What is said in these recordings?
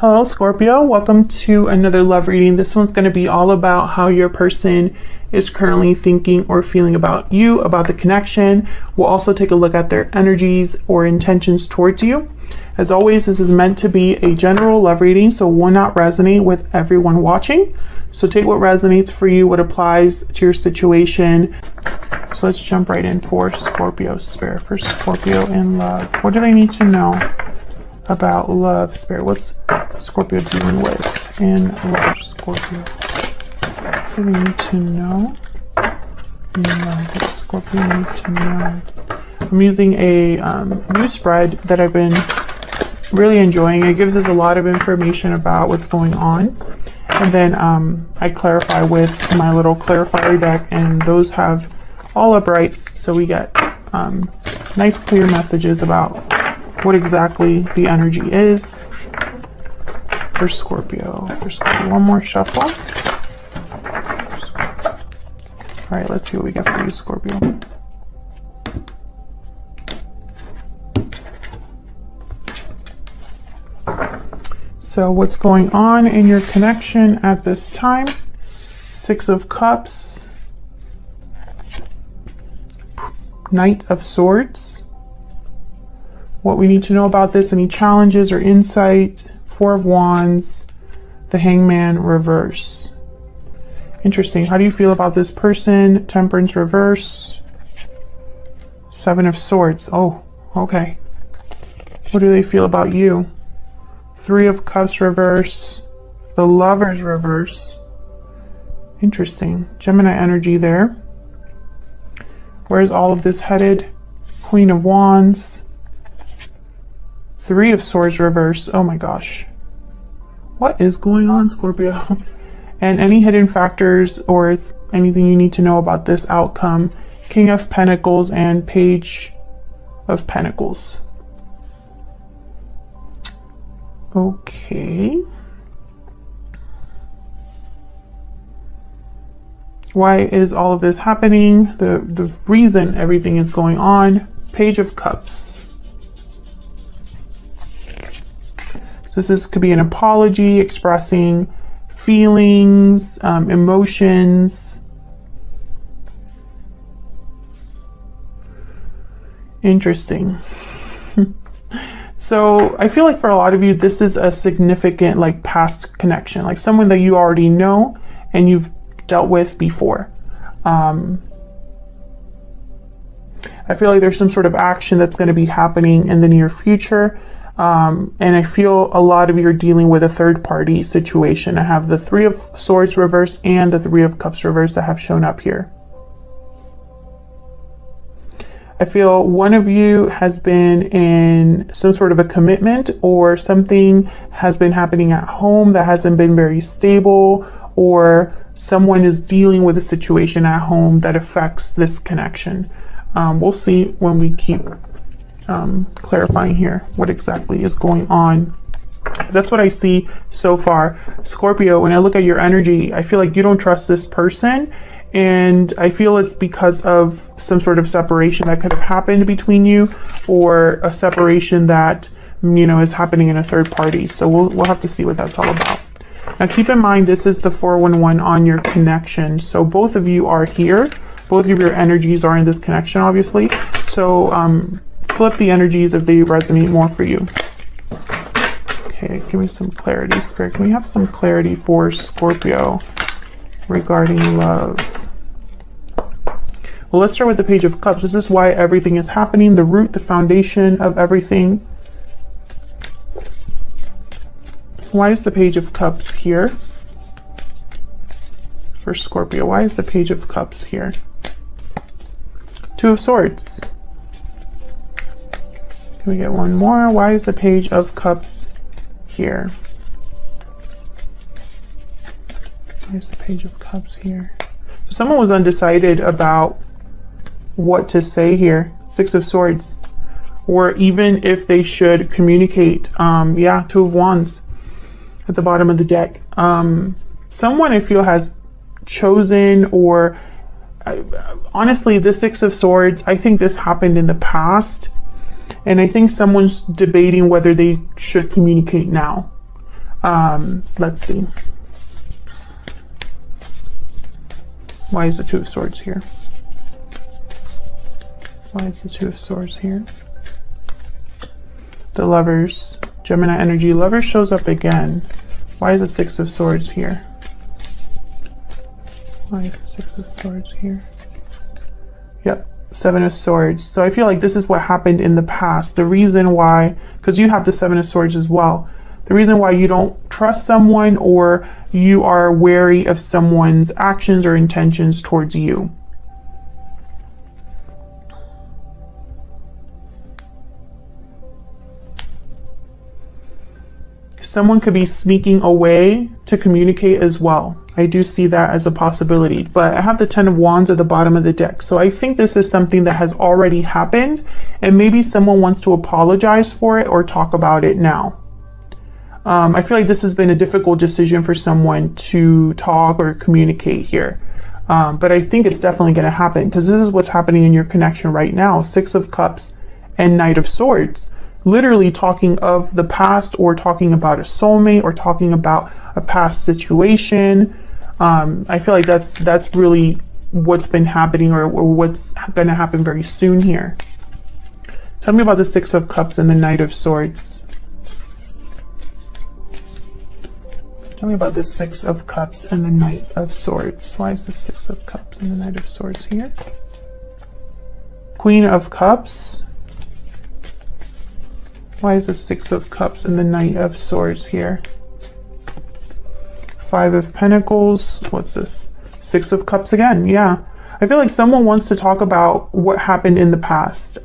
Hello Scorpio, welcome to another love reading. This one's going to be all about how your person is currently thinking or feeling about you, about the connection. We'll also take a look at their energies or intentions towards you. As always, this is meant to be a general love reading, so will not resonate with everyone watching. So take what resonates for you, what applies to your situation. So let's jump right in for Scorpio Spirit, for Scorpio in love. What do they need to know about love, Spirit? What's Scorpio dealing with in love, Scorpio? What do they need to know in love? What does Scorpio need to know? I'm using a new spread that I've been really enjoying. It gives us a lot of information about what's going on. And then I clarify with my little clarifier deck, and those have all uprights. So we get nice clear messages about what exactly the energy is for Scorpio. One more shuffle. All right, let's see what we get for you, Scorpio. So what's going on in your connection at this time? Six of Cups, Knight of Swords. What we need to know about this, any challenges or insight? Four of Wands, the Hangman reverse. Interesting. How do you feel about this person? Temperance reverse. Seven of Swords. Oh, okay. What do they feel about you? Three of Cups reverse. The Lovers reverse. Interesting. Gemini energy there. Where's all of this headed? Queen of Wands. Three of Swords reverse. Oh my gosh. What is going on, Scorpio? And any hidden factors or anything you need to know about this outcome? King of Pentacles and Page of Pentacles. Okay. Why is all of this happening? The reason everything is going on. Page of Cups. This could be an apology, expressing feelings, emotions. Interesting. So I feel like for a lot of you, this is a significant like past connection, like someone that you already know and you've dealt with before. I feel like there's some sort of action that's going to be happening in the near future. And I feel a lot of you are dealing with a third party situation. I have the Three of Swords reverse and the Three of Cups reverse that have shown up here. I feel one of you has been in some sort of a commitment, or something has been happening at home that hasn't been very stable, or someone is dealing with a situation at home that affects this connection. We'll see when we keep clarifying here what exactly is going on. That's what I see so far, Scorpio. When I look at your energy, I feel like you don't trust this person, and I feel it's because of some sort of separation that could have happened between you, or a separation that, you know, is happening in a third party. So we'll have to see what that's all about. Now keep in mind, this is the 411 on your connection, so both of you are here. Both of your energies are in this connection, obviously. So flip the energies if they resonate more for you. Okay, give me some clarity, Spirit. Can we have some clarity for Scorpio regarding love? Well, let's start with the Page of Cups. This is why everything is happening, the root, the foundation of everything. Why is the Page of Cups here for Scorpio? Why is the Page of Cups here? Two of Swords. Can we get one more? Why is the Page of Cups here? Why is the Page of Cups here? So someone was undecided about what to say here. Six of Swords. Or even if they should communicate. Yeah, Two of Wands at the bottom of the deck. Someone I feel has chosen, or honestly, the Six of Swords, I think this happened in the past. And I think someone's debating whether they should communicate now. Let's see. Why is the Two of Swords here? Why is the Two of Swords here? The Lovers, Gemini energy. Lover shows up again. Why is the Six of Swords here? Why is the Six of Swords here? Yep, Seven of Swords. So I feel like this is what happened in the past. The reason why, because you have the Seven of Swords as well. The reason why you don't trust someone, or you are wary of someone's actions or intentions towards you. Someone could be sneaking away to communicate as well. I do see that as a possibility, but I have the Ten of Wands at the bottom of the deck. So I think this is something that has already happened, and maybe someone wants to apologize for it or talk about it now. I feel like this has been a difficult decision for someone to talk or communicate here. But I think it's definitely going to happen, because this is what's happening in your connection right now. Six of Cups and Knight of Swords. Literally talking of the past, or talking about a soulmate, or talking about a past situation. I feel like that's really what's been happening, or what's going to happen very soon here. Tell me about the Six of Cups and the Knight of Swords. Tell me about the Six of Cups and the Knight of Swords. Why is the Six of Cups and the Knight of Swords here? Queen of Cups. Why is the Six of Cups and the Knight of Swords here? Five of Pentacles. What's this? Six of Cups again. Yeah. I feel like someone wants to talk about what happened in the past.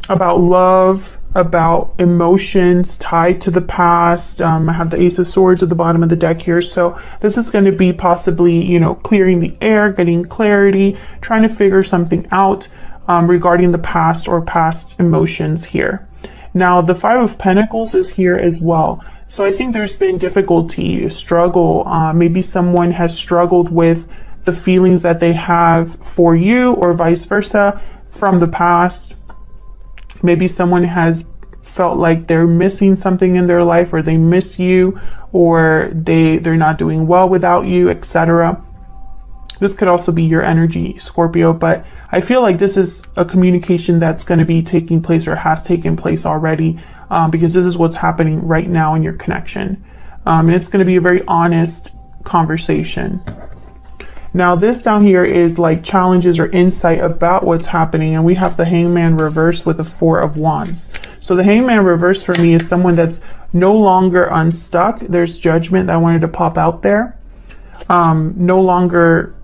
About love, about emotions tied to the past. I have the Ace of Swords at the bottom of the deck here. So this is going to be possibly, you know, clearing the air, getting clarity, trying to figure something out regarding the past or past emotions here. Now, the Five of Pentacles is here as well. So I think there's been difficulty, struggle. Maybe someone has struggled with the feelings that they have for you, or vice versa from the past. Maybe someone has felt like they're missing something in their life, or they miss you, or they're not doing well without you, etc. This could also be your energy, Scorpio, but I feel like this is a communication that's going to be taking place, or has taken place already, because this is what's happening right now in your connection. And it's going to be a very honest conversation. Now, this down here is like challenges or insight about what's happening. And we have the Hangman reverse with the Four of Wands. So the Hangman reverse for me is someone that's no longer unstuck. There's judgment that I wanted to pop out there. No longer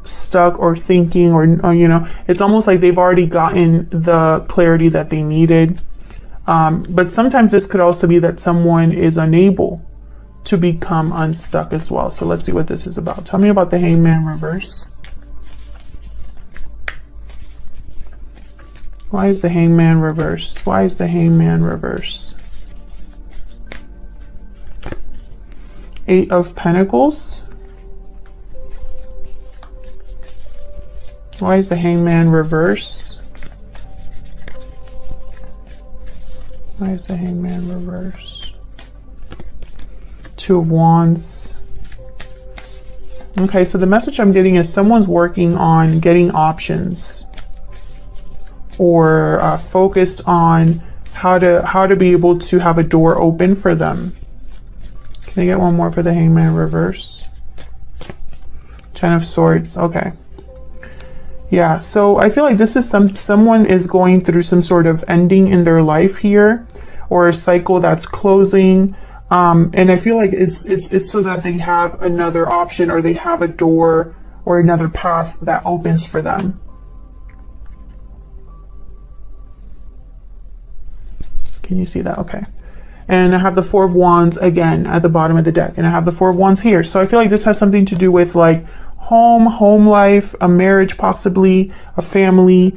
stuck or thinking, or you know, it's almost like they've already gotten the clarity that they needed. But sometimes this could also be that someone is unable to become unstuck as well. So let's see what this is about. Tell me about the Hangman reverse. Why is the Hangman reverse? Why is the Hangman reverse? Eight of Pentacles. Why is the Hangman reverse? Why is the Hangman reverse? Two of Wands. Okay, so the message I'm getting is someone's working on getting options, or focused on how to be able to have a door open for them. Can I get one more for the Hangman reverse? Ten of Swords. Okay. Yeah, so I feel like this is someone is going through some sort of ending in their life here, or a cycle that's closing. And I feel like it's so that they have another option, or they have a door or another path that opens for them. Can you see that? Okay. And I have the Four of Wands again at the bottom of the deck, and I have the Four of Wands here. So I feel like this has something to do with like home life, a marriage, possibly a family.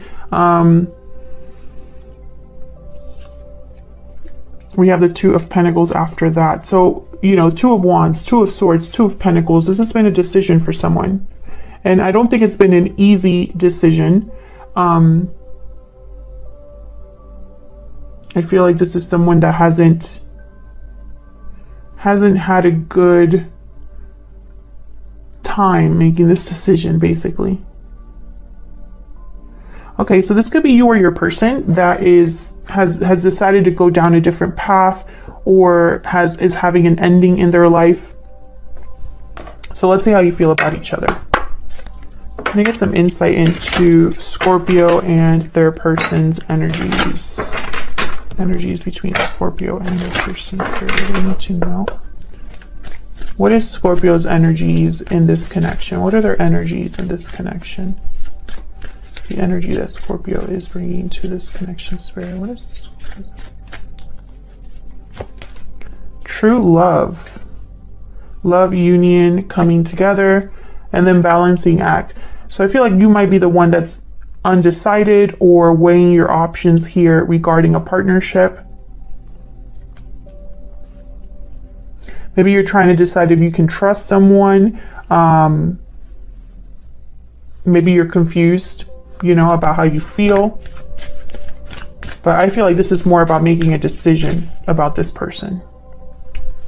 We have the Two of Pentacles after that. So, you know, Two of Wands, Two of Swords, Two of Pentacles. This has been a decision for someone. And I don't think it's been an easy decision. I feel like this is someone that hasn't hasn't had a good time making this decision, basically. Okay, so this could be you or your person that has decided to go down a different path, or is having an ending in their life. So let's see how you feel about each other. I'm gonna get some insight into Scorpio and their person's energies. Energies between Scorpio and their person. So I really need to know. What is Scorpio's energies in this connection? What are their energies in this connection? The energy that Scorpio is bringing to this connection, Spirit. What is this? True love. Love, union, coming together, and then balancing act. So I feel like you might be the one that's undecided or weighing your options here regarding a partnership. Maybe you're trying to decide if you can trust someone. Maybe you're confused, you know, about how you feel. But I feel like this is more about making a decision about this person.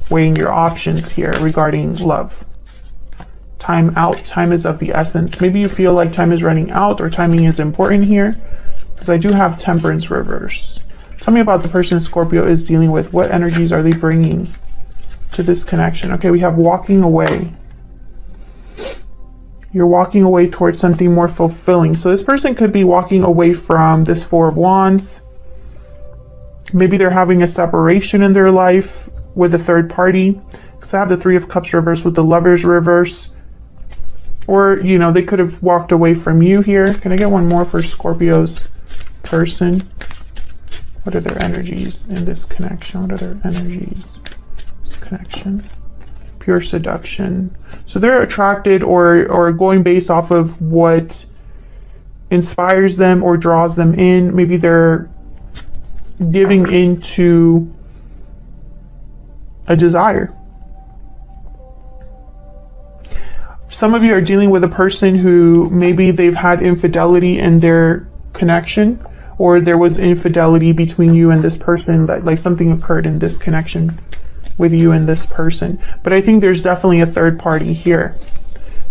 Weighing your options here regarding love. Time out. Time is of the essence. Maybe you feel like time is running out, or timing is important here. Because I do have Temperance reverse. Tell me about the person Scorpio is dealing with. What energies are they bringing to this connection? Okay, we have walking away. You're walking away towards something more fulfilling. So this person could be walking away from this Four of Wands. Maybe they're having a separation in their life with a third party. Because I have the Three of Cups reverse with the Lovers reverse. Or, you know, they could have walked away from you here. Can I get one more for Scorpio's person? What are their energies in this connection? What are their energies? This connection. Pure seduction. So they're attracted or going based off of what inspires them or draws them in. Maybe they're giving into a desire. Some of you are dealing with a person who maybe they've had infidelity in their connection, or there was infidelity between you and this person, that like something occurred in this connection with you and this person. But I think there's definitely a third party here.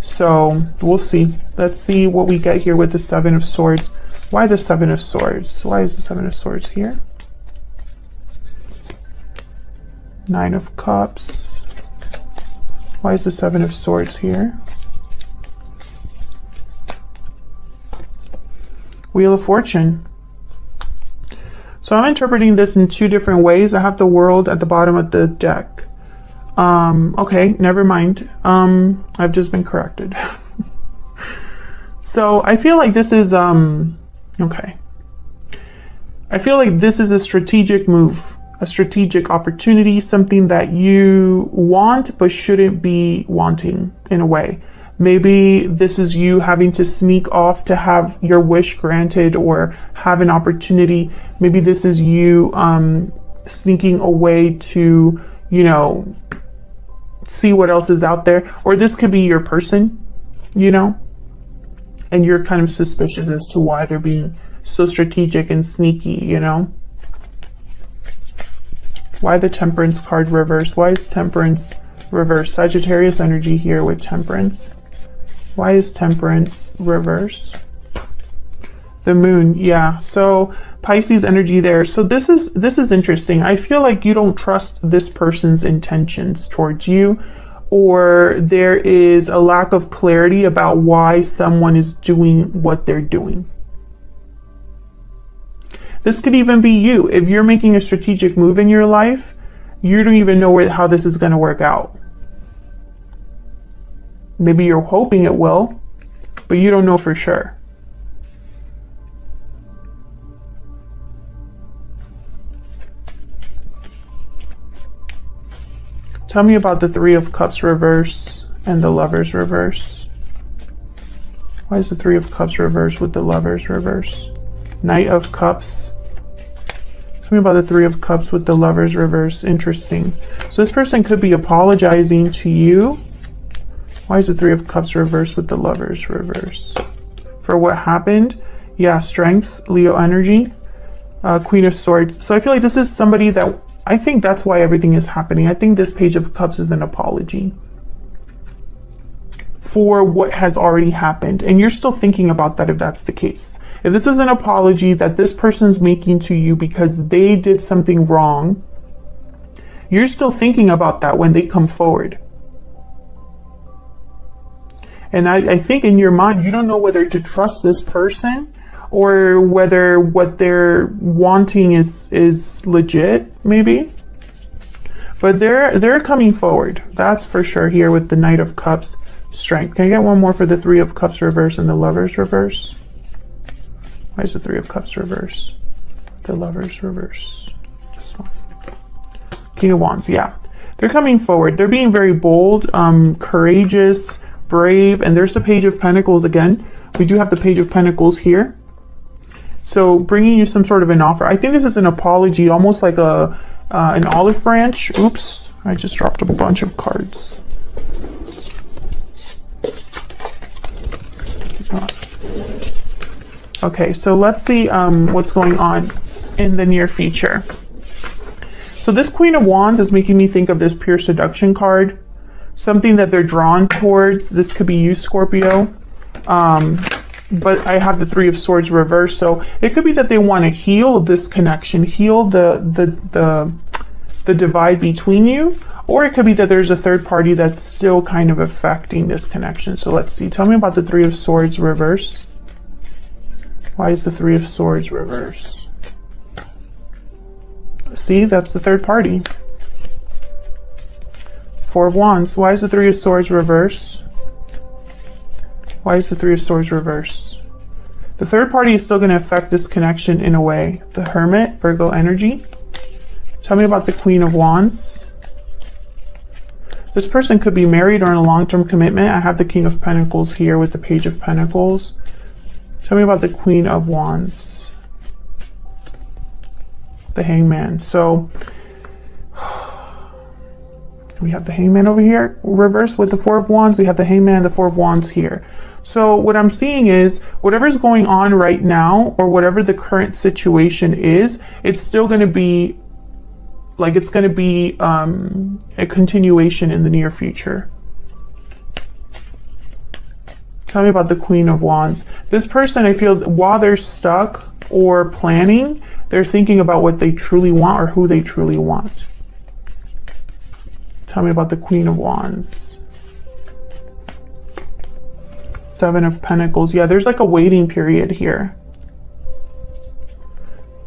So we'll see. Let's see what we get here with the Seven of Swords. Why the Seven of Swords? Why is the Seven of Swords here? Nine of Cups. Why is the Seven of Swords here? Wheel of Fortune. So I'm interpreting this in two different ways. I have the World at the bottom of the deck. Okay, never mind. I've just been corrected. So I feel like this is, okay. I feel like this is a strategic move, a strategic opportunity, something that you want but shouldn't be wanting in a way. Maybe this is you having to sneak off to have your wish granted or have an opportunity. Maybe this is you sneaking away to, you know, see what else is out there. Or this could be your person, you know, and you're kind of suspicious as to why they're being so strategic and sneaky, you know. Why the Temperance card reverse? Why is Temperance reverse? Sagittarius energy here with Temperance. Why is Temperance reverse? The Moon, yeah. So Pisces energy there. So this is interesting. I feel like you don't trust this person's intentions towards you, or there is a lack of clarity about why someone is doing what they're doing. This could even be you. If you're making a strategic move in your life, you don't even know how this is going to work out. Maybe you're hoping it will, but you don't know for sure. Tell me about the Three of Cups reverse and the Lovers reverse. Why is the Three of Cups reverse with the Lovers reverse? Knight of Cups. Tell me about the Three of Cups with the Lovers reverse. Interesting. So this person could be apologizing to you. Why is the Three of Cups reverse with the Lovers reverse? For what happened? Yeah, Strength, Leo energy, Queen of Swords. So I feel like this is somebody that I think that's why everything is happening. I think this Page of Cups is an apology for what has already happened. And you're still thinking about that if that's the case. If this is an apology that this person's making to you because they did something wrong, you're still thinking about that when they come forward. And I think in your mind, you don't know whether to trust this person or whether what they're wanting is legit, maybe. But they're coming forward. That's for sure here with the Knight of Cups. Strength. Can I get one more for the Three of Cups reverse and the Lovers reverse? Why is the Three of Cups reverse? The Lovers reverse. This one. King of Wands. Yeah. They're coming forward. They're being very bold, courageous, brave. And there's the Page of Pentacles again. We do have the Page of Pentacles here. So bringing you some sort of an offer. I think this is an apology, almost like an olive branch. Oops. I just dropped a bunch of cards. Okay, so let's see what's going on in the near future. So this Queen of Wands is making me think of this pure seduction card, something that they're drawn towards. This could be you, Scorpio, but I have the Three of Swords reversed, so it could be that they want to heal this connection, heal the divide between you, or it could be that there's a third party that's still kind of affecting this connection. So let's see. Tell me about the Three of Swords reverse. Why is the Three of Swords reverse? See, that's the third party. Four of Wands. Why is the Three of Swords reverse? Why is the Three of Swords reverse? The third party is still going to affect this connection in a way. The Hermit, Virgo energy. Tell me about the Queen of Wands. This person could be married or in a long-term commitment. I have the King of Pentacles here with the Page of Pentacles. Tell me about the Queen of Wands. The Hangman. So we have the Hangman over here, reversed with the Four of Wands. We have the Hangman and the Four of Wands here. So what I'm seeing is whatever's going on right now, or whatever the current situation is, it's still going to be like, it's going to be a continuation in the near future. Tell me about the Queen of Wands. This person, I feel, while they're stuck or planning, they're thinking about what they truly want or who they truly want. Tell me about the Queen of Wands. Seven of Pentacles. Yeah, there's like a waiting period here.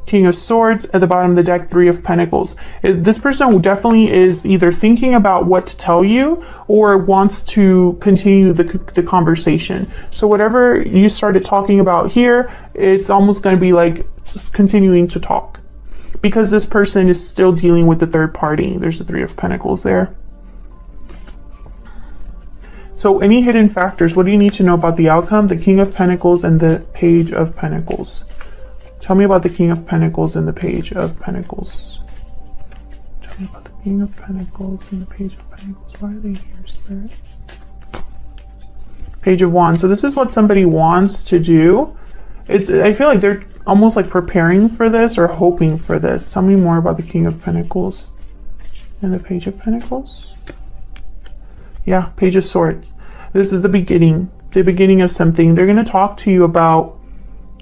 King of Swords at the bottom of the deck, Three of Pentacles. This person definitely is either thinking about what to tell you or wants to continue the conversation. So whatever you started talking about here, it's almost going to be like just continuing to talk, because this person is still dealing with the third party. There's the Three of Pentacles there. So any hidden factors, what do you need to know about the outcome? The King of Pentacles and the Page of Pentacles. Tell me about the King of Pentacles and the Page of Pentacles. Tell me about the King of Pentacles and the Page of Pentacles. Why are they here, Spirit? Page of Wands. So this is what somebody wants to do. I feel like they're almost like preparing for this or hoping for this. Tell me more about the King of Pentacles and the Page of Pentacles. Yeah, Page of Swords. This is the beginning of something. They're going to talk to you about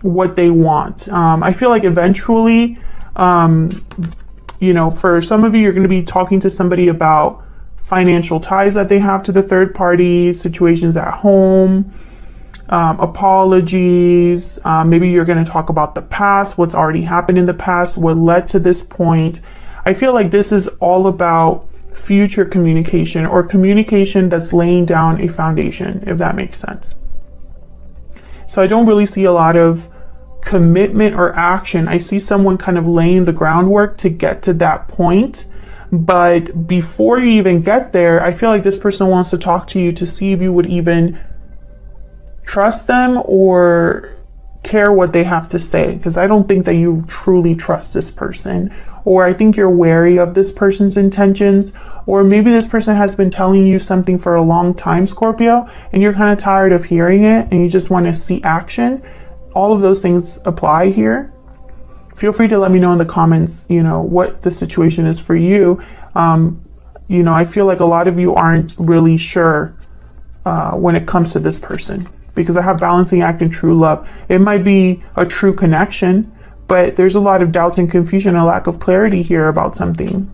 what they want. I feel like eventually, you know, for some of you, you're going to be talking to somebody about financial ties that they have to the third party, situations at home, apologies. Maybe you're going to talk about the past, what's already happened in the past, what led to this point. I feel like this is all about future communication, or communication that's laying down a foundation, if that makes sense. So I don't really see a lot of commitment or action. I see someone kind of laying the groundwork to get to that point. But before you even get there, I feel like this person wants to talk to you to see if you would even trust them or care what they have to say. Because I don't think that you truly trust this person. Or I think you're wary of this person's intentions. Or maybe this person has been telling you something for a long time, Scorpio, and you're kind of tired of hearing it and you just want to see action. All of those things apply here. feel free to let me know in the comments, what the situation is for you. I feel like a lot of you aren't really sure when it comes to this person, because I have balancing act and true love. It might be a true connection, but there's a lot of doubts and confusion, a lack of clarity here about something.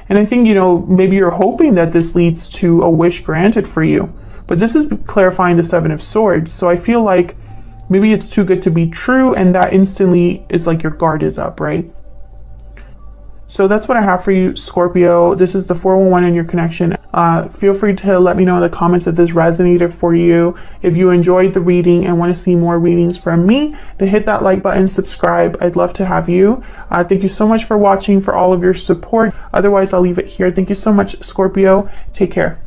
And I think, maybe you're hoping that this leads to a wish granted for you, but this is clarifying the Seven of Swords. So I feel like maybe it's too good to be true, and that instantly is like your guard is up, right? So that's what I have for you, Scorpio. This is the 411 in your connection. Feel free to let me know in the comments if this resonated for you. If you enjoyed the reading and want to see more readings from me, then hit that like button, subscribe. I'd love to have you. Thank you so much for watching, for all of your support. Otherwise, I'll leave it here. Thank you so much, Scorpio. Take care.